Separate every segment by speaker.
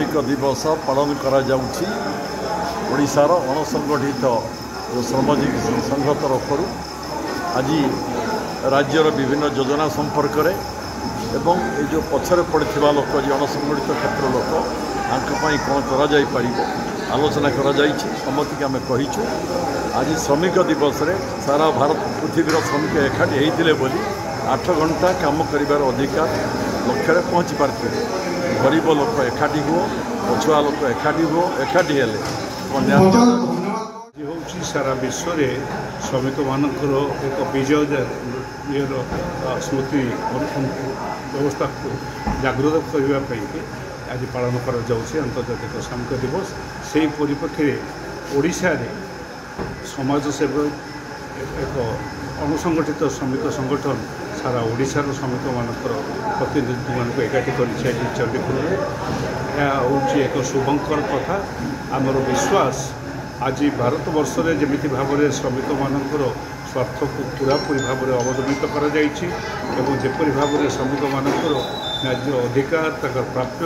Speaker 1: श्रमिक दिवस पालन करा जाउछि। ओडिशार अणसंगठित जो श्रमजीवी संघ तरफ आज राज्यर विभिन्न योजना संपर्क में एवं ये जो पछरे पड़ता लोक जो अणसंगठित क्षेत्र लोक आंपाई कौन कर आलोचना करमति आम कहीचु। आज श्रमिक दिवस रे सारा भारत पृथ्वीर श्रमिक एकाठी होते बोली 8 घंटा काम कर अधिकार लक्ष्य पहुँची पार्थे। गरीब लोक एकाठी हुओ, पछुआ लोक एकाठी हुओ, एकाठी
Speaker 2: हूँ सारा विश्व में श्रमिक मानकर एक विजय स्मृति व्यवस्था को जागृत करने आज पालन कर अंतर्जातिक श्रमिक दिवस। से परिप्रेक्षी में ओडिशा रे समाजसेवक एक अणुसंगठित श्रमिक संगठन सारा ओडिशार श्रमिक मानकर प्रतिनिधि मान एकाठी कर चंडीपुर हूँ एक शुभंकर कथा। आमर विश्वास आज भारत वर्ष में जमी भाव में श्रमिक मानकर स्वार्थ को पूरापूरी भाव में अवदमित करपरी भाव में श्रमिक मानकर न्याय अधिकार प्राप्य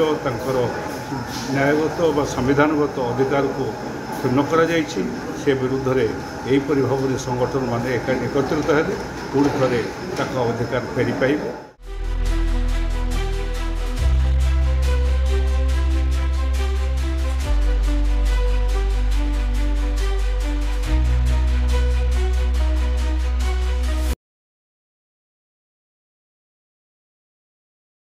Speaker 2: न्यायगत व संविधानगत अधिकार को क्षुण्ण से विरुद्ध में यहीपरि भाव में संगठन मान एकत्रित हेले पुणी थे अधिकार फेरी पाइबे।